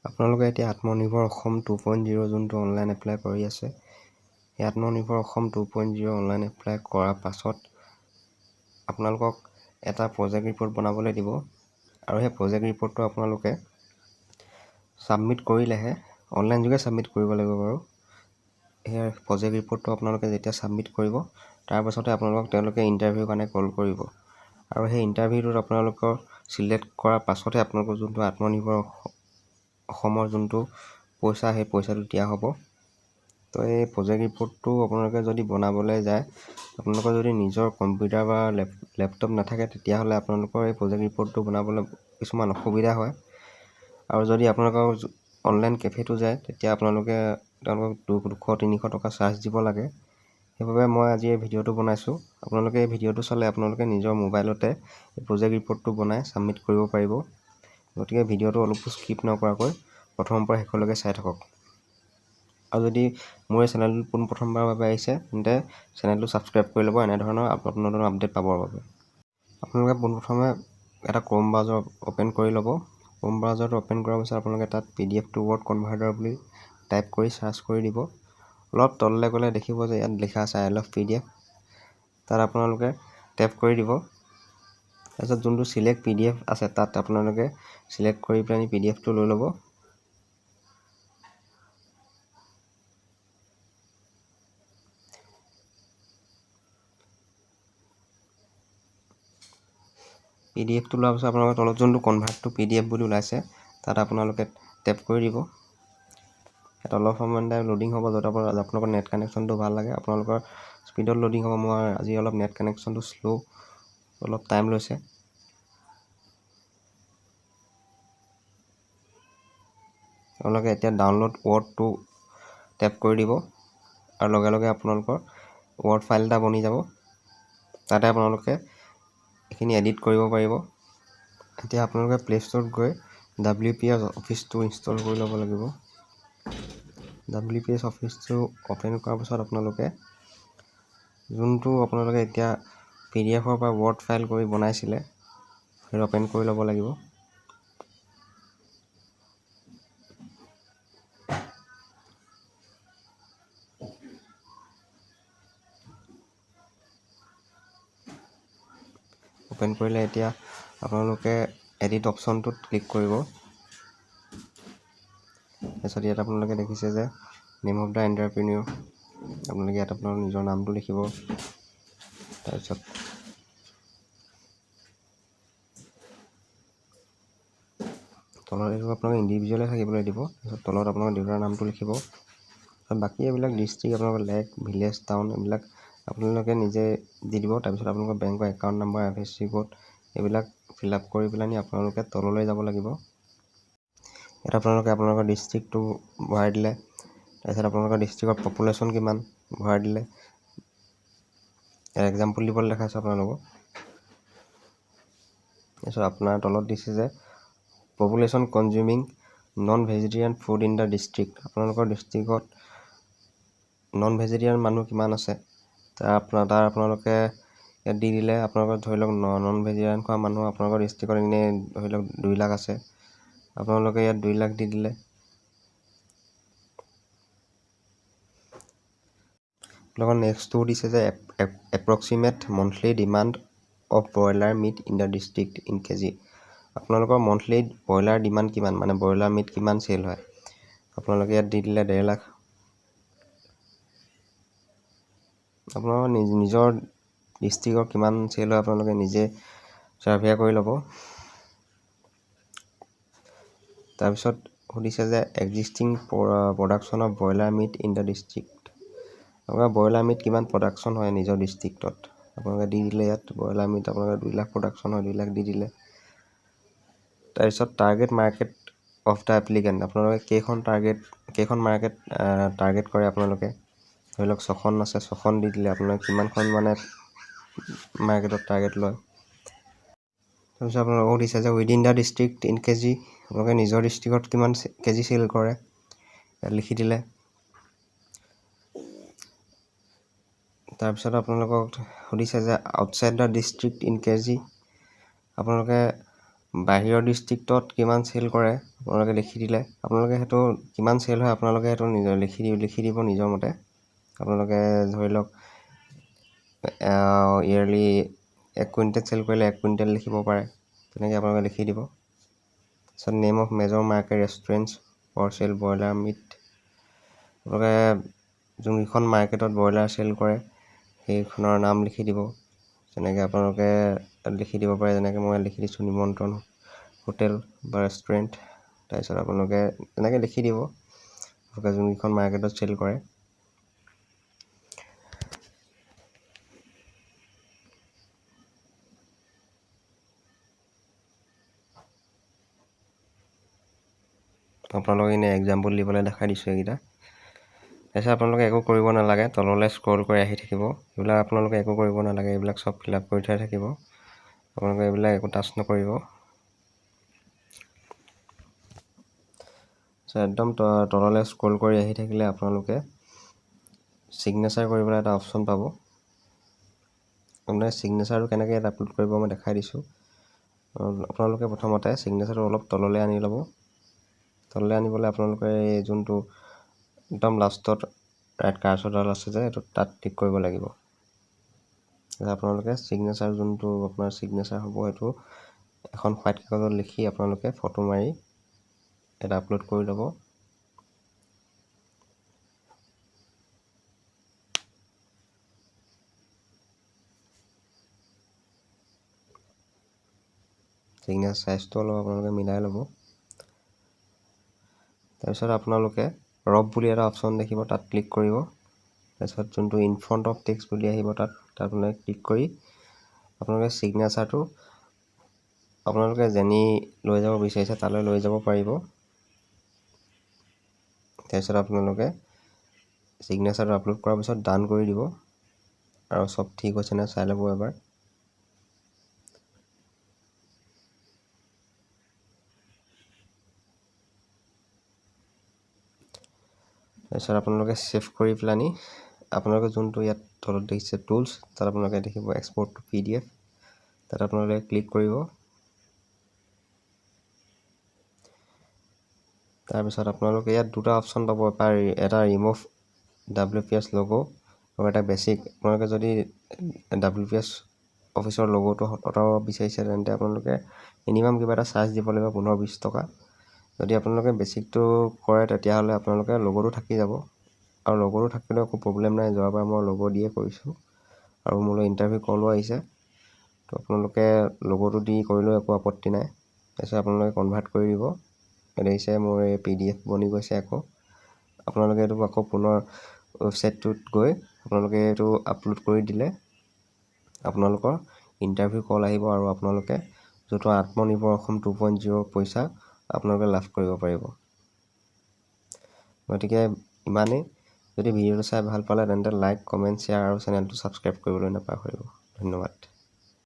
আপোনালোকে এতিয়া আত্মনিৰ্ভৰ অসম 2.0 যোনটো অনলাইন এপ্লাই কৰি আছে, সেই আত্মনিৰ্ভৰ অসম 2.0 অনলাইন এপ্লাই কৰাৰ পাছত আপোনালোকক এটা প্ৰজেক্ট ৰিপৰ্ট বনাবলৈ দিব আৰু সেই প্ৰজেক্ট ৰিপৰ্টটো আপোনালোকে ছাবমিট কৰিলেহে অনলাইন যোগে ছাবমিট কৰিব লাগিব বাৰু। সেই প্ৰজেক্ট ৰিপৰ্টটো আপোনালোকে যেতিয়া ছাবমিট কৰিব, তাৰপাছতে আপোনালোকক তেওঁলোকে ইণ্টাৰভিউৰ কাৰণে কল কৰিব আৰু সেই ইণ্টাৰভিউটোত আপোনালোকৰ চিলেক্ট কৰাৰ পাছতহে আপোনালোকৰ যোনটো আত্মনিৰ্ভৰ অসমৰ যোনটো পইচা, সেই পইচাটো দিয়া হ'ব। তো এই প্ৰজেক্ট ৰিপৰ্টটো আপোনালোকে যদি বনাবলৈ যায়, আপোনালোকৰ যদি নিজৰ কম্পিউটাৰ বা লেপটপ নাথাকে, তেতিয়াহ'লে আপোনালোকৰ এই প্ৰজেক্ট ৰিপৰ্টটো বনাবলৈ কিছুমান অসুবিধা হয়। আৰু যদি আপোনালোকৰ অনলাইন কেফেটো যায়, তেতিয়া আপোনালোকে তেওঁলোকক 200-300 টকা চাৰ্জ দিব লাগে। সেইবাবে মই আজি এই ভিডিঅ'টো বনাইছোঁ। আপোনালোকে এই ভিডিঅ'টো চালে আপোনালোকে নিজৰ মোবাইলতে এই প্ৰজেক্ট ৰিপৰ্টটো বনাই ছাবমিট কৰিব পাৰিব। গতিকে ভিডিঅ'টো অলপো স্কিপ নকৰাকৈ প্ৰথমৰ পৰা শেষলৈকে চাই থাকক। আৰু যদি মোৰ এই চেনেলটো পোনপ্ৰথমবাৰৰ বাবে আহিছে, তেন্তে চেনেলটো ছাবস্ক্ৰাইব কৰি ল'ব এনেধৰণৰ নতুন নতুন আপডেট পাবৰ বাবে। আপোনালোকে পোনপ্ৰথমে এটা ক্ৰ'ম ব্ৰাউজাৰ অ'পেন কৰি ল'ব। ক্ৰ'ম ব্ৰাউজাৰটো অ'পেন কৰাৰ পিছত আপোনালোকে তাত PDF টু ৱৰ্ড কনভাৰ্টাৰ বুলি টাইপ কৰি চাৰ্চ কৰি দিব। অলপ তললৈ গ'লে দেখিব যে ইয়াত লিখা আছে I love PDF। তাত আপোনালোকে টেপ কৰি দিব। তাৰপিছত যোনটো চিলেক্ট PDF আছে, তাত আপোনালোকে চিলেক্ট কৰি পেলাই PDFটো লৈ ল'ব। PDFটো লোৱাৰ পিছত আপোনালোকৰ তলত যোনটো কনভাৰ্ট টু PDF বুলি ওলাইছে, তাত আপোনালোকে টেপ কৰি দিব। ইয়াত অলপ সময় লোডিং হ'ব, য'ত আপোনালোকৰ নেট কানেকশ্যনটো ভাল লাগে। আপোনালোকৰ স্পীডত লোডিং হ'ব। মই আজি অলপ নেট কানেকশ্যনটো শ্ল', অলপ টাইম লৈছে। আপোনালোকে এতিয়া ডাউনলোড ৱৰ্ডটো টেপ কৰি দিব আৰু লগে লগে আপোনালোকৰ ৱৰ্ড ফাইল এটা বনি যাব। তাতে আপোনালোকে এইখিনি এডিট কৰিব পাৰিব। এতিয়া আপোনালোকে প্লে ষ্ট'ৰত গৈ WPS অফিচটো ইনষ্টল কৰি ল'ব লাগিব। WPS অফিচটো অ'পেন কৰাৰ পিছত আপোনালোকে যোনটো আপোনালোকে এতিয়া PDFৰ পৰা ৱৰ্ড ফাইল কৰি বনাইছিলে, সেইটো অ'পেন কৰি ল'ব লাগিব। অ'পেন কৰিলে এতিয়া আপোনালোকে এডিট অপশ্যনটোত ক্লিক কৰিব। তাৰপিছত ইয়াত আপোনালোকে দেখিছে যে নেম অফ দ্য এণ্টাৰপ্ৰিনিয়ৰ, আপোনালোকে ইয়াত আপোনাৰ নিজৰ নামটো লিখিব। তাৰপিছত তলত এইটো আপোনালোকে ইণ্ডিভিজুৱেলে থাকিবলৈ দিব। তাৰপিছত তলত আপোনালোকৰ দেউতাৰ নামটো লিখিব। বাকী এইবিলাক ডিষ্ট্ৰিক্ট, আপোনালোকৰ লেক, ভিলেজ, টাউন এইবিলাক আপোনালোকে নিজে দি দিব। তাৰপিছত আপোনালোকৰ বেংকৰ একাউণ্ট নম্বৰ, IFSC কোড এইবিলাক ফিল আপ কৰি পেলাই আপোনালোকে তললৈ যাব লাগিব। ইয়াত আপোনালোকে আপোনালোকৰ ডিষ্ট্ৰিক্টটো ভৰাই দিলে। তাৰপিছত আপোনালোকৰ ডিষ্ট্ৰিক্টৰ পপুলেশ্যন কিমান ভৰাই দিলে। ইয়াত এক্সাম্পল দিবলৈ দেখাইছোঁ আপোনালোকক। তাৰপিছত আপোনাৰ তলত দিছে যে population consuming non vegetarian food in the district. আপোনালোকৰ ডিষ্ট্ৰিক্টত নন ভেজিটেৰিয়ান মানুহ কিমান আছে, তাৰ আপোনালোকে ইয়াত দি দিলে। আপোনালোকৰ ধৰি লওক নন ভেজিটেৰিয়ান খোৱা মানুহ আপোনালোকৰ ডিষ্ট্ৰিক্টত এনেই ধৰি লওক 2 লাখ আছে, আপোনালোকে ইয়াত 2 লাখ দি দিলে। লগত নেক্সটটো দিছে যে approximate monthly demand of broiler meat in the district in KG. আপোনালোকৰ মন্থলি ব্ৰইলাৰ ডিমাণ্ড কিমান, মানে ব্ৰইলাৰ মিট কিমান চেল হয়, আপোনালোকে ইয়াত দি দিলে 1.5 লাখ। আপোনালোকৰ নিজৰ ডিষ্ট্ৰিক্টৰ কিমান চেল হয় আপোনালোকে নিজে চাৰ্ভে কৰি ল'ব। তাৰপিছত সুধিছে যে existing production of broiler meat in the district. আপোনালোকৰ ব্ৰইলাৰ মিট কিমান প্ৰডাকশ্যন হয় নিজৰ ডিষ্ট্ৰিক্টত, আপোনালোকে দি দিলে। ইয়াত ব্ৰইলাৰ মিট আপোনালোকে 2 লাখ প্ৰডাকশ্যন হয়, 2 লাখ দি দিলে। তাৰপিছত target market of the applicant, আপোনালোকে কেইখন মাৰ্কেট টাৰ্গেট কৰে। আপোনালোকে ধৰি লওক 6খন আছে, 6খন দি দিলে। আপোনালোকে কিমানখন মানে মাৰ্কেটত টাৰ্গেট লয়। তাৰপিছত আপোনালোকক সুধিছে যে within the district in KG, আপোনালোকে নিজৰ ডিষ্ট্ৰিক্টত কিমান কেজি চেল কৰে, ইয়াত লিখি দিলে। তাৰপিছত আপোনালোকক সুধিছে যে outside the district in KG, আপোনালোকে বাহিৰৰ ডিষ্ট্ৰিক্টত কিমান চেল কৰে আপোনালোকে লিখি দিলে, আপোনালোকে সেইটো কিমান চেল হয় আপোনালোকে সেইটো নিজৰ লিখি দিব নিজৰ মতে। আপোনালোকে ধৰি লওক ইয়াৰলি 1 কুইণ্টেল চেল কৰিলে 1 কুইণ্টেল লিখিব পাৰে, তেনেকৈ আপোনালোকে লিখি দিব। তাৰপিছত name of major market restaurants for sale broiler meat, আপোনালোকে যোনকেইখন মাৰ্কেটত ব্ৰইলাৰ চেল কৰে সেইখনৰ নাম লিখি দিব। যেনেকৈ আপোনালোকে লিখি দিব পাৰে, যেনেকৈ মই লিখি দিছোঁ নিমন্ত্ৰণ হোটেল বা ৰেষ্টুৰেণ্ট। তাৰপিছত আপোনালোকে তেনেকৈ লিখি দিব আপোনালোকে যোনকেইখন মাৰ্কেটত চেল কৰে। আপোনালোকে এনেই এক্সাম্পল দিবলৈ দেখাই দিছোঁ এইকেইটা। তাৰপিছত আপোনালোকে একো কৰিব নালাগে, তললৈ স্ক্ৰল কৰি আহি থাকিব। এইবিলাক আপোনালোকে একো কৰিব নালাগে, এইবিলাক চব ফিল আপ কৰি থৈ থাকিব। আপোনালোকে এইবিলাক একো টাচ নকৰিব। একদম তললৈ স্ক্ৰল কৰি আহি থাকিলে আপোনালোকে ছিগনেচাৰ কৰিবলৈ এটা অপশ্যন পাব। আপোনালোকে ছিগনেচাৰটো কেনেকৈ ইয়াত আপলোড কৰিব মই দেখাই দিছোঁ। আপোনালোকে প্ৰথমতে ছিগনেচাৰটো অলপ তললৈ আনি ল'ব। তললৈ আনিবলৈ আপোনালোকে এই যোনটো একদম লাষ্টত ৰাইট কাৰ্চৰডাল আছে যে এইটো তাত ক্লিক কৰিব লাগিব। আপোনালোকে ছিগনেচাৰ যোনটো আপোনাৰ ছিগনেচাৰ হ'ব সেইটো এখন হোৱাইট কাগজত লিখি আপোনালোকে ফটো মাৰি এটা আপলোড কৰি ল'ব। ছিগনেচাৰ চাইজটো অলপ আপোনালোকে মিলাই ল'ব। তাৰপিছত আপোনালোকে ৰব বুলি এটা অপশ্যন দেখিব, তাত ক্লিক কৰিব। তাৰপিছত যোনটো ইন ফ্ৰণ্ট অফ টেক্সট বুলি আহিব তাত আপোনালোকে ক্লিক কৰি আপোনালোকে ছিগনেচাৰটো আপোনালোকে যেনি লৈ যাব বিচাৰিছে তালৈ লৈ যাব পাৰিব। তাৰপিছত আপোনালোকে ছিগনেচাৰটো আপলোড কৰাৰ পিছত ডান কৰি দিব আৰু চব ঠিক হৈছে নে চাই ল'ব এবাৰ। তাৰপিছত আপোনালোকে ছেভ কৰি পেলানি আপোনালোকে যোনটো ইয়াত তলত দেখিছে টুলছ, তাত আপোনালোকে দেখিব এক্সপৰ্ট টু PDF, তাত আপোনালোকে ক্লিক কৰিব। তাৰপিছত আপোনালোকে ইয়াত দুটা অপশ্যন পাব, এটা ৰিমুভ WPS লগ' আৰু এটা বেছিক। আপোনালোকে যদি WPS অফিচৰ লগ'টো আঁতৰাব বিচাৰিছে তেন্তে আপোনালোকে মিনিমাম কিবা এটা চাৰ্জ দিব লাগিব 15-20 টকা। যদি আপোনালোকে বেছিকটো কৰে তেতিয়াহ'লে আপোনালোকে লগ'টো থাকি যাব, আৰু লগ'টো থাকিলেও একো প্ৰব্লেম নাই। যোৱাবাৰ মই লগ' দিয়ে কৰিছোঁ আৰু মোলৈ ইণ্টাৰভিউ কলো আহিছে, তো আপোনালোকে লগ'টো দি কৰিলেও একো আপত্তি নাই। তাৰপিছত আপোনালোকে কনভাৰ্ট কৰি দিব। দেখিছে মোৰ এই PDF বনি গৈছে। আকৌ আপোনালোকে এইটো আকৌ পুনৰ ৱেবছাইটটোত গৈ আপোনালোকে এইটো আপলোড কৰি দিলে আপোনালোকৰ ইণ্টাৰভিউ কল আহিব আৰু আপোনালোকে যোনটো আত্মনিৰ্ভৰ অসম 2.0 পইচা আপোনালোকে লাভ কৰিব পাৰিব। গতিকে ইমানেই। যদি ভিডিঅ'টো চাই ভাল পালে তেন্তে লাইক, কমেণ্ট, শ্বেয়াৰ আৰু চেনেলটো ছাবস্ক্ৰাইব কৰিবলৈ নাপাহৰিব। ধন্যবাদ।